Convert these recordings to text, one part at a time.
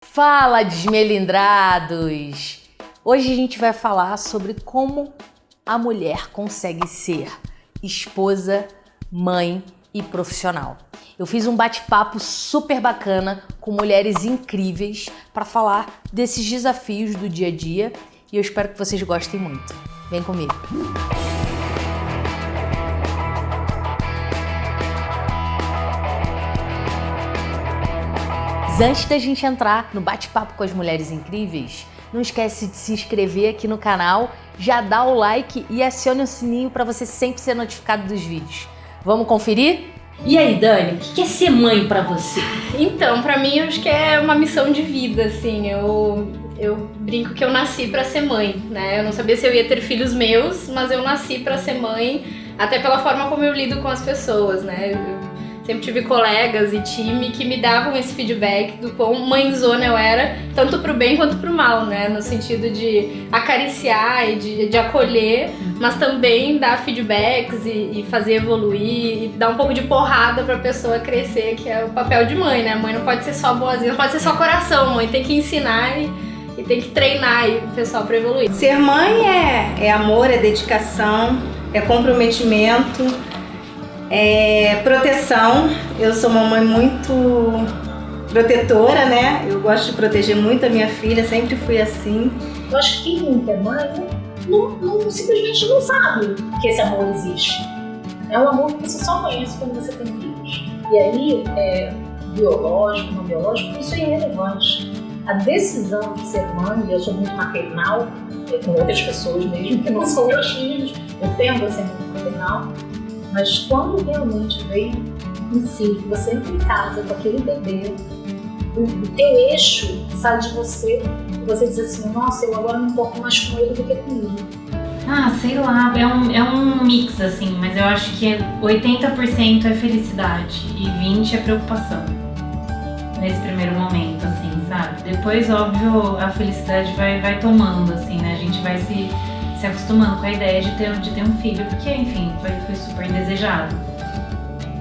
Fala, desmelindrados! Hoje a gente vai falar sobre como a mulher consegue ser esposa, mãe e profissional. Eu fiz um bate-papo super bacana com mulheres incríveis para falar desses desafios do dia a dia e eu espero que vocês gostem muito. Vem comigo! Antes da gente entrar no bate-papo com as mulheres incríveis, não esquece de se inscrever aqui no canal, já dá o like e acione o sininho para você sempre ser notificado dos vídeos. Vamos conferir? E aí, Dani, o que é ser mãe para você? Então, para mim, eu acho que é uma missão de vida, assim. Eu brinco que eu nasci para ser mãe, né? Eu não sabia se eu ia ter filhos meus, mas eu nasci para ser mãe, até pela forma como eu lido com as pessoas, né? Eu sempre tive colegas e time que me davam esse feedback do quão mãezona eu era, tanto pro bem quanto pro mal, né? No sentido de acariciar e de acolher, mas também dar feedbacks e fazer evoluir e dar um pouco de porrada pra pessoa crescer, que é o papel de mãe, né? A mãe não pode ser só boazinha, não pode ser só coração, a mãe tem que ensinar e tem que treinar aí o pessoal pra evoluir. Ser mãe é amor, é dedicação, é comprometimento, é proteção. Eu sou uma mãe muito protetora, né? Eu gosto de proteger muito a minha filha, sempre fui assim. Eu acho que quem nunca é mãe simplesmente não sabe que esse amor existe. É um amor que você só conhece quando você tem filhos. E aí, biológico, não biológico, isso é irrelevante. A decisão de ser mãe, e eu sou muito maternal, com outras pessoas mesmo que não são meus filhos, eu tendo a ser muito maternal. Mas quando realmente vem em si, que você entra em casa com aquele bebê, o teu eixo sai de você, e você diz assim, nossa, eu agora me importo mais com ele do que comigo. Sei lá, é um mix assim, mas eu acho que 80% é felicidade e 20% é preocupação. Nesse primeiro momento, assim, sabe? Depois, óbvio, a felicidade vai tomando, assim, né? A gente vai se acostumando com a ideia de ter um filho, porque, enfim, foi super desejado.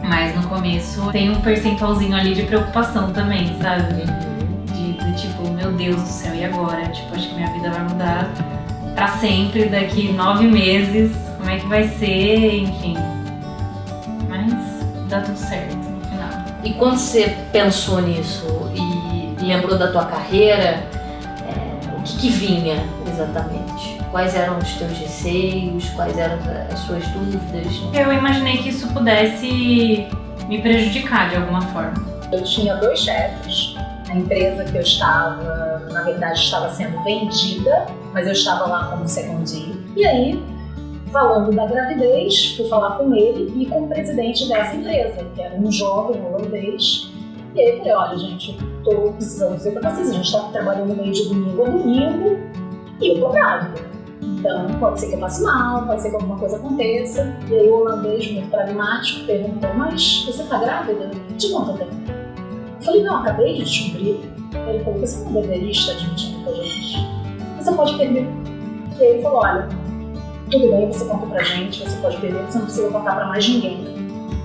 Mas no começo tem um percentualzinho ali de preocupação também, sabe? Do tipo, meu Deus do céu, e agora? Tipo, acho que minha vida vai mudar pra sempre, daqui 9 meses, como é que vai ser, enfim. Mas dá tudo certo no final. E quando você pensou nisso e lembrou da tua carreira, o que vinha exatamente? Quais eram os teus receios? Quais eram as suas dúvidas? Eu imaginei que isso pudesse me prejudicar de alguma forma. Eu tinha 2 chefes. A empresa que eu estava, na verdade, estava sendo vendida, mas eu estava lá como secondie. E aí, falando da gravidez, fui falar com ele e com o presidente dessa empresa, que era um jovem holandês. E aí eu falei, olha gente, eu tô precisando dizer pra vocês, a gente está trabalhando meio de domingo a domingo e eu tô grávida. Então, pode ser que eu passe mal, pode ser que alguma coisa aconteça. E aí o holandês, muito pragmático, perguntou, mas você tá grávida? De quanto tempo? Eu falei, não, acabei de descobrir. Ele falou, você não deveria estar admitindo pra gente. Você pode perder. E aí ele falou, olha, tudo bem, você conta pra gente, você pode perder, você não precisa contar pra mais ninguém.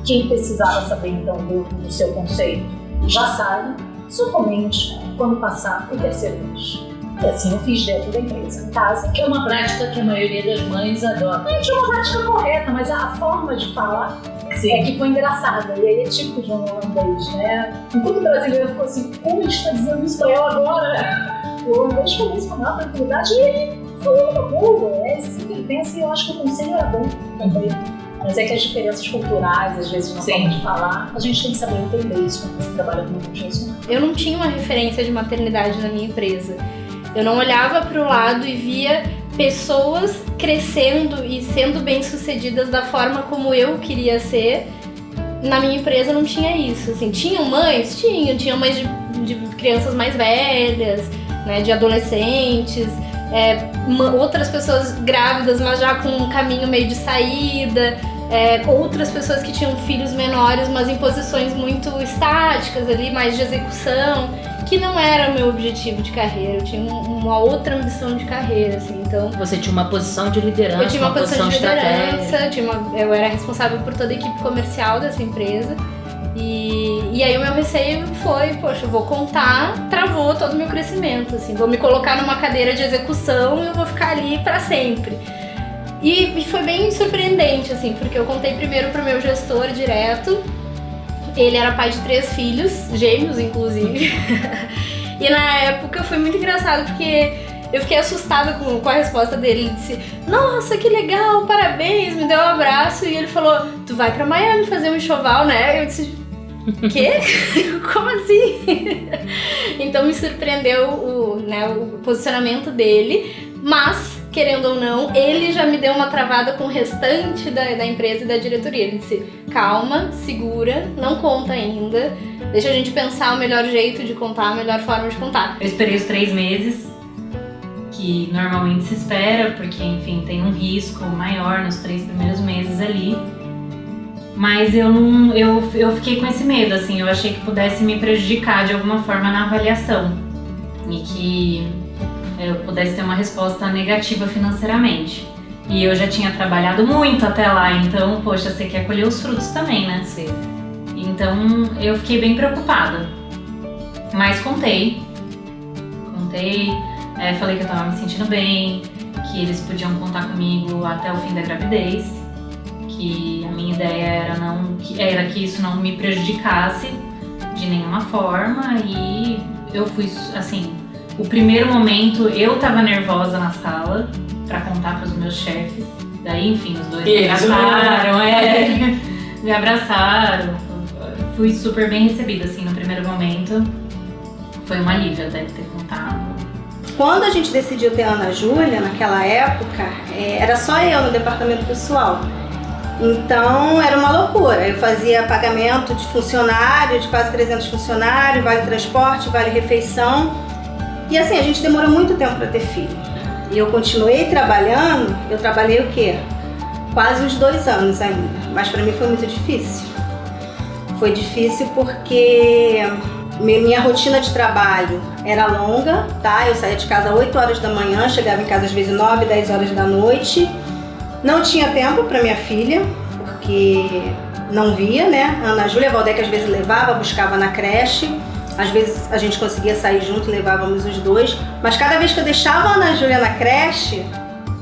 Quem precisava saber, então, do seu conceito, já sabe, só comente quando passar o 3º mês. E assim eu fiz dentro da empresa, em casa. Que é uma prática que a maioria das mães adota. É uma prática correta, mas a forma de falar é que foi engraçada. E aí é tipo de um holandês, né? Enquanto o brasileiro ficou assim, como ele está dizendo isso pra eu agora? O holandês falou isso com a maior tranquilidade e ele falou uma boa. É assim que ele pensa e eu acho que o conselho era bom também. Mas é que as diferenças culturais, às vezes, na forma de falar, a gente tem que saber entender isso quando você trabalha com multifuncional. Eu não tinha uma referência de maternidade na minha empresa. Eu não olhava para o lado e via pessoas crescendo e sendo bem-sucedidas da forma como eu queria ser. Na minha empresa não tinha isso. Assim, tinham mães? Tinham mães de crianças mais velhas, né, de adolescentes, outras pessoas grávidas, mas já com um caminho meio de saída. Outras pessoas que tinham filhos menores, mas em posições muito estáticas ali, mais de execução, que não era o meu objetivo de carreira. Eu tinha uma outra ambição de carreira, assim, então... Você tinha uma posição de liderança, eu tinha uma posição de liderança, estratégica. Eu era responsável por toda a equipe comercial dessa empresa e E aí o meu receio foi, poxa, eu vou contar, travou todo o meu crescimento, assim, vou me colocar numa cadeira de execução e eu vou ficar ali pra sempre. E foi bem surpreendente, assim, porque eu contei primeiro pro meu gestor direto, ele era pai de 3 filhos, gêmeos inclusive, e na época foi muito engraçado porque eu fiquei assustada com a resposta dele. Ele disse, nossa, que legal, parabéns, me deu um abraço. E ele falou, tu vai pra Miami fazer um enxoval, né? Eu disse, quê? Como assim? Então me surpreendeu o posicionamento dele, mas, querendo ou não, ele já me deu uma travada com o restante da empresa e da diretoria. Ele disse, calma, segura, não conta ainda, deixa a gente pensar o melhor jeito de contar, a melhor forma de contar. Eu esperei os 3 meses, que normalmente se espera, porque, enfim, tem um risco maior nos 3 primeiros meses ali. Mas eu fiquei com esse medo, assim, eu achei que pudesse me prejudicar de alguma forma na avaliação e que eu pudesse ter uma resposta negativa financeiramente. E eu já tinha trabalhado muito até lá, então, poxa, você quer colher os frutos também, né? Sim. Então eu fiquei bem preocupada. Mas contei, falei que eu tava me sentindo bem, que eles podiam contar comigo até o fim da gravidez, que a minha ideia era que isso não me prejudicasse de nenhuma forma. E eu fui, assim, o primeiro momento eu tava nervosa na sala pra contar pros meus chefes, daí enfim, os dois me abraçaram, me abraçaram, fui super bem recebida, assim, no primeiro momento, foi um alívio até ter contado. Quando a gente decidiu ter a Ana Júlia, naquela época, era só eu no departamento pessoal. Então era uma loucura. Eu fazia pagamento de funcionário, de quase 300 funcionários, vale transporte, vale refeição. E assim, a gente demorou muito tempo para ter filho. E eu continuei trabalhando, eu trabalhei o quê? Quase uns 2 anos ainda. Mas para mim foi muito difícil. Foi difícil porque minha rotina de trabalho era longa, tá? Eu saía de casa às 8 horas da manhã, chegava em casa às vezes 9, 10 horas da noite. Não tinha tempo para minha filha, porque não via, né? A Ana Júlia, a Valdec às vezes levava, buscava na creche. Às vezes a gente conseguia sair junto e levávamos os 2. Mas cada vez que eu deixava a Ana Júlia na creche,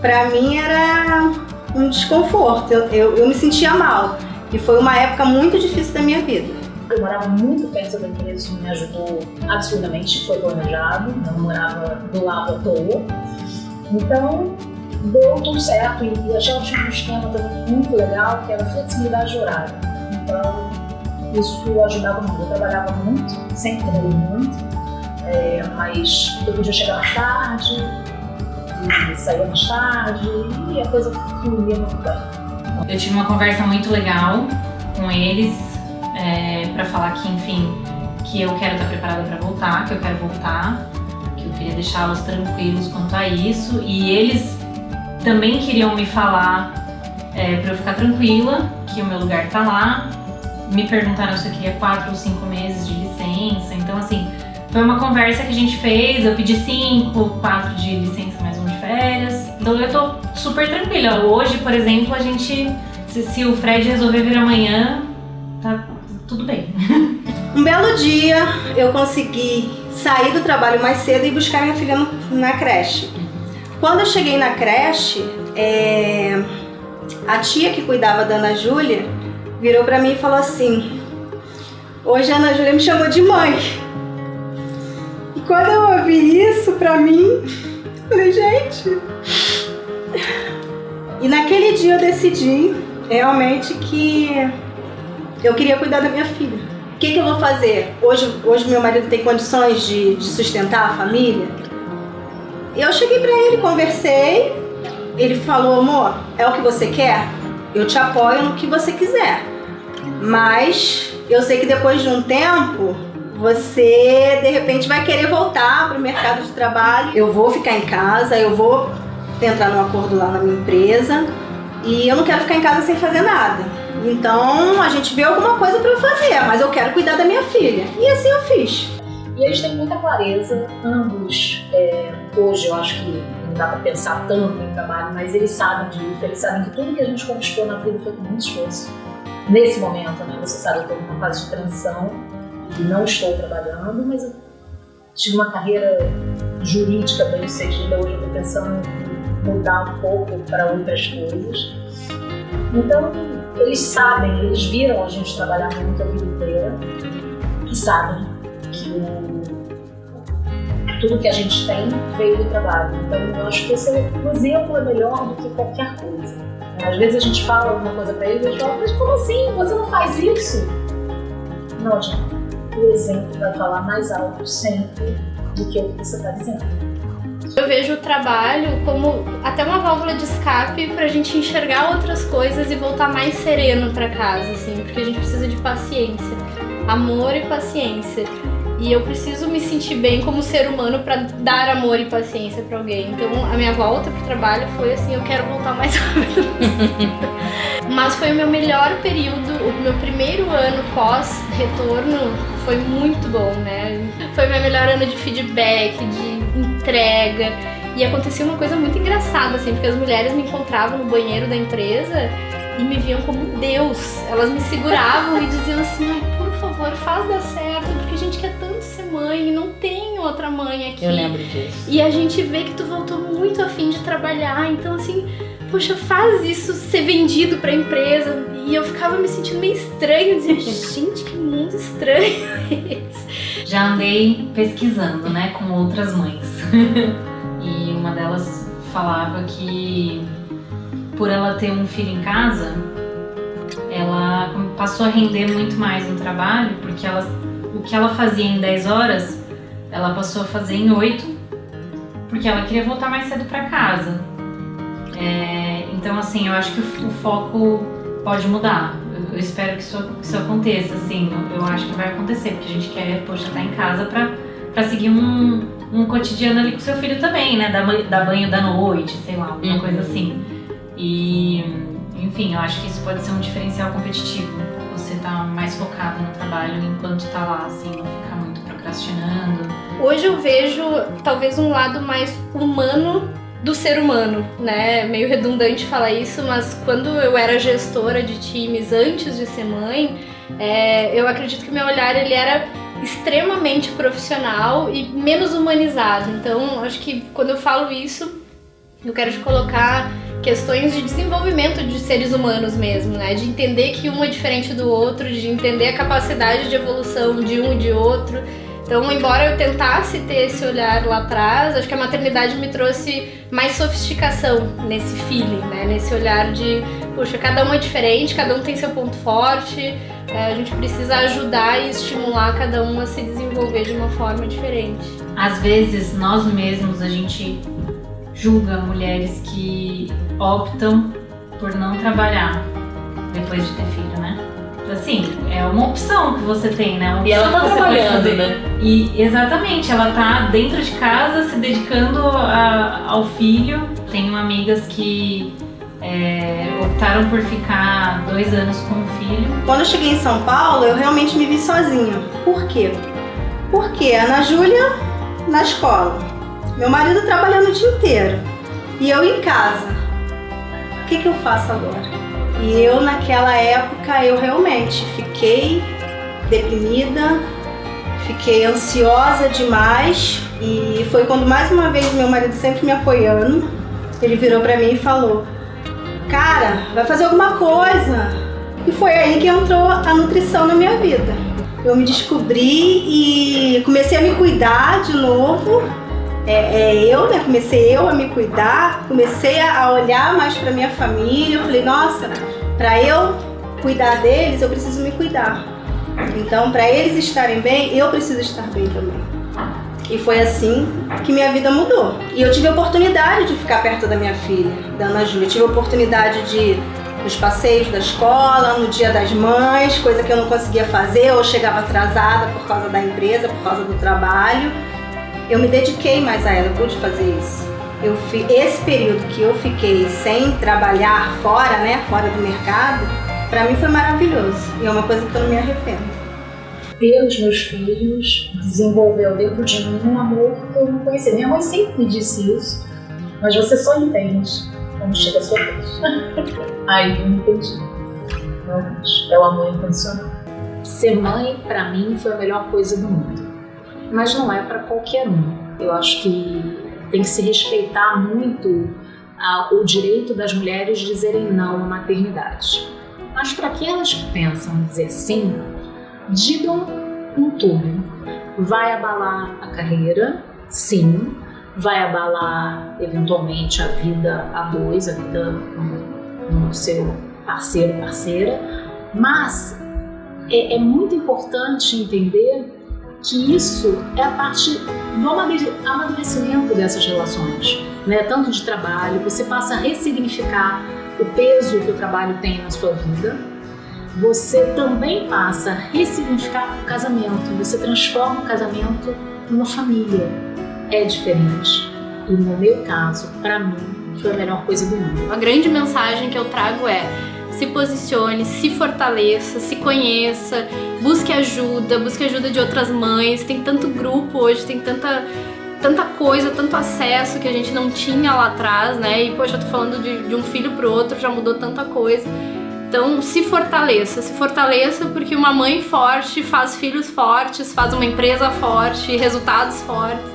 pra mim era um desconforto. Eu me sentia mal. E foi uma época muito difícil da minha vida. Eu morava muito perto da empresa, isso me ajudou absurdamente, foi planejado, não morava do lado à toa. Então, deu tudo certo e a gente tinha um esquema também muito legal, que era a flexibilidade de horário. Então, isso ajudava muito. Eu trabalhava muito, sempre trabalhei muito, mas eu podia chegar mais tarde, e saía mais tarde, e a coisa fluía muito bem. Eu tive uma conversa muito legal com eles, pra falar que, enfim, que eu quero estar preparada para voltar, que eu quero voltar, que eu queria deixá-los tranquilos quanto a isso, e eles também queriam me falar para eu ficar tranquila, que o meu lugar tá lá. Me perguntaram se eu queria 4 ou 5 meses de licença, então assim, foi uma conversa que a gente fez, eu pedi 5, 4 de licença mais 1 de férias, então eu tô super tranquila. Hoje, por exemplo, a gente, se o Fred resolver vir amanhã, tá tudo bem. Um belo dia eu consegui sair do trabalho mais cedo e buscar minha filha na creche. Quando eu cheguei na creche, a tia que cuidava da Ana Júlia virou pra mim e falou assim: hoje a Ana Júlia me chamou de mãe. E quando eu ouvi isso pra mim, eu falei, gente... E naquele dia eu decidi realmente que eu queria cuidar da minha filha. O que eu vou fazer? Hoje meu marido tem condições de sustentar a família. Eu cheguei pra ele, conversei, ele falou, amor, é o que você quer? Eu te apoio no que você quiser. Mas eu sei que depois de um tempo, você de repente vai querer voltar para o mercado de trabalho. Eu vou ficar em casa, eu vou entrar num acordo lá na minha empresa e eu não quero ficar em casa sem fazer nada. Então a gente vê alguma coisa para eu fazer, mas eu quero cuidar da minha filha. E assim eu fiz. E eles têm muita clareza, ambos. Hoje eu acho que não dá para pensar tanto em trabalho, mas eles sabem disso, eles sabem que tudo que a gente conquistou na vida foi com muito esforço. Nesse momento, né, você sabe, eu estou numa fase de transição e não estou trabalhando, mas eu tive uma carreira jurídica bem sucedida. Hoje eu estou pensando em mudar um pouco para outras coisas. Então, eles sabem, eles viram a gente trabalhar muito a vida inteira e sabem que tudo que a gente tem veio do trabalho. Então, eu acho que esse exemplo é melhor do que qualquer coisa. Às vezes a gente fala alguma coisa para eles e eles falam, mas como assim? Você não faz isso? Não, gente. O exemplo vai falar mais alto sempre do que o que você está dizendo. Eu vejo o trabalho como até uma válvula de escape pra gente enxergar outras coisas e voltar mais sereno pra casa, assim, porque a gente precisa de paciência, amor e paciência. E eu preciso me sentir bem como ser humano pra dar amor e paciência pra alguém. Então a minha volta pro trabalho foi assim, eu quero voltar mais rápido. Mas foi o meu melhor período, o meu primeiro ano pós-retorno foi muito bom, né? Foi o meu melhor ano de feedback, de entrega. E acontecia uma coisa muito engraçada, assim, porque as mulheres me encontravam no banheiro da empresa e me viam como Deus. Elas me seguravam e diziam assim, ai, por favor, faz dar certo, porque a gente quer tanto ser mãe e não tem outra mãe aqui. Eu lembro disso. E a gente vê que tu voltou muito a fim de trabalhar, então assim, poxa, faz isso ser vendido pra empresa. E eu ficava me sentindo meio estranho, dizia, gente, que mundo estranho esse. Já andei pesquisando, né, com outras mães. E uma delas falava que por ela ter um filho em casa, ela passou a render muito mais no trabalho, porque o que ela fazia em 10 horas, ela passou a fazer em 8, porque ela queria voltar mais cedo para casa. Então, assim, eu acho que o foco pode mudar. Eu espero que isso aconteça, assim. Eu acho que vai acontecer, porque a gente quer, poxa, estar em casa pra seguir um cotidiano ali com seu filho também, né? Dar banho da noite, sei lá, alguma coisa assim. E, enfim, eu acho que isso pode ser um diferencial competitivo. Você tá mais focado no trabalho enquanto tá lá, assim, não ficar muito procrastinando. Hoje eu vejo, talvez, um lado mais humano do ser humano, né? Meio redundante falar isso, mas quando eu era gestora de times antes de ser mãe, eu acredito que o meu olhar ele era extremamente profissional e menos humanizado. Então, acho que quando eu falo isso, eu quero te colocar questões de desenvolvimento de seres humanos mesmo, né? De entender que um é diferente do outro, de entender a capacidade de evolução de um e de outro. Então, embora eu tentasse ter esse olhar lá atrás, acho que a maternidade me trouxe mais sofisticação nesse feeling, né? Nesse olhar de, puxa, cada um é diferente, cada um tem seu ponto forte, a gente precisa ajudar e estimular cada um a se desenvolver de uma forma diferente. Às vezes, nós mesmos, a gente julga mulheres que optam por não trabalhar depois de ter filho, né? Assim, é uma opção que você tem, né? E ela tá trabalhando, né? E exatamente, ela tá dentro de casa se dedicando ao filho. Tenho amigas que optaram por ficar 2 anos com o filho. Quando eu cheguei em São Paulo, eu realmente me vi sozinha. Por quê? Porque a Ana Júlia na escola, meu marido trabalhando o dia inteiro e eu em casa. O que eu faço agora? E eu, naquela época, eu realmente fiquei deprimida, fiquei ansiosa demais. E foi quando, mais uma vez, meu marido sempre me apoiando, ele virou pra mim e falou, cara, vai fazer alguma coisa. E foi aí que entrou a nutrição na minha vida. Eu me descobri e comecei a me cuidar de novo. Comecei a me cuidar, comecei a olhar mais pra minha família. Eu falei, nossa, pra eu cuidar deles, eu preciso me cuidar. Então, pra eles estarem bem, eu preciso estar bem também. E foi assim que minha vida mudou. E eu tive a oportunidade de ficar perto da minha filha, da Ana Júlia. Eu tive a oportunidade de ir nos passeios da escola, no Dia das Mães, coisa que eu não conseguia fazer, ou chegava atrasada por causa da empresa, por causa do trabalho. Eu me dediquei mais a ela, eu pude fazer isso. Esse período que eu fiquei sem trabalhar fora, né, fora do mercado, pra mim foi maravilhoso. E é uma coisa que eu não me arrependo. Ter os meus filhos desenvolveu dentro de mim um amor que eu não conhecia. Minha mãe sempre me disse isso, mas você só entende quando chega a sua vez. Aí eu entendi. É o amor incondicional. Ser mãe, para mim, foi a melhor coisa do mundo. Mas não é para qualquer um. Eu acho que tem que se respeitar muito o direito das mulheres de dizerem não à maternidade. Mas para aquelas que pensam em dizer sim, digam com tudo. Vai abalar a carreira, sim. Vai abalar, eventualmente, a vida a dois, a vida com o seu parceiro, parceira. Mas é muito importante entender que isso é a parte do amadurecimento dessas relações, né? Tanto de trabalho, você passa a ressignificar o peso que o trabalho tem na sua vida. Você também passa a ressignificar o casamento, você transforma o casamento numa família. É diferente. E no meu caso, para mim, foi a melhor coisa do mundo. A grande mensagem que eu trago é: se posicione, se fortaleça, se conheça, busque ajuda de outras mães. Tem tanto grupo hoje, tem tanta coisa, tanto acesso que a gente não tinha lá atrás, né? E poxa, eu tô falando de um filho pro outro, já mudou tanta coisa. Então se fortaleça porque uma mãe forte faz filhos fortes, faz uma empresa forte, resultados fortes.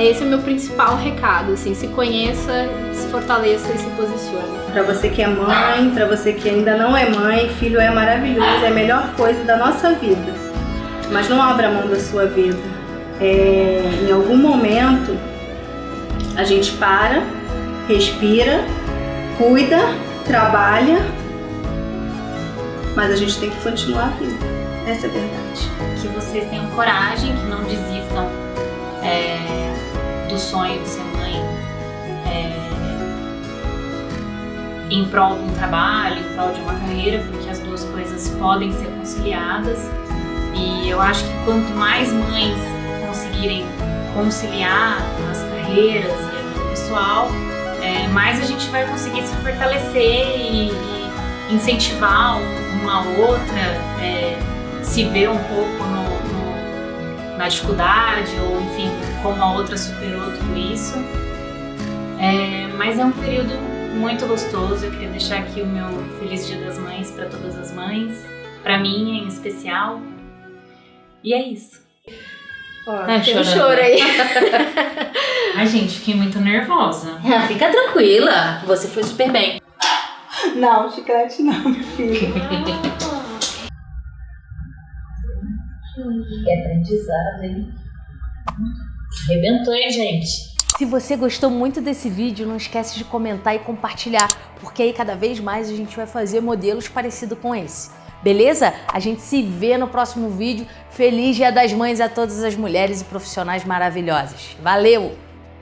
Esse é o meu principal recado, assim, se conheça, se fortaleça e se posicione. Para você que é mãe, para você que ainda não é mãe, filho é maravilhoso, é a melhor coisa da nossa vida. Mas não abra mão da sua vida. Em algum momento, a gente para, respira, cuida, trabalha, mas a gente tem que continuar a vida. Essa é a verdade. Que vocês tenham coragem, que não desistam do sonho de ser mãe, em prol de um trabalho, em prol de uma carreira, porque as duas coisas podem ser conciliadas. E eu acho que quanto mais mães conseguirem conciliar as carreiras e a vida pessoal, mais a gente vai conseguir se fortalecer e incentivar uma a outra, se ver um pouco na dificuldade, ou enfim, como a outra superou tudo isso. Mas é um período muito gostoso. Eu queria deixar aqui o meu Feliz Dia das Mães para todas as mães, para mim em especial. E é isso. Tem um choro aí. Ai, gente, fiquei muito nervosa. Fica tranquila, você foi super bem. Não, chiclete não, meu filho. Que aprendizado, hein? Arrebentou, hein, gente? Se você gostou muito desse vídeo, não esquece de comentar e compartilhar, porque aí cada vez mais a gente vai fazer modelos parecidos com esse. Beleza? A gente se vê no próximo vídeo. Feliz Dia das Mães a todas as mulheres e profissionais maravilhosas. Valeu!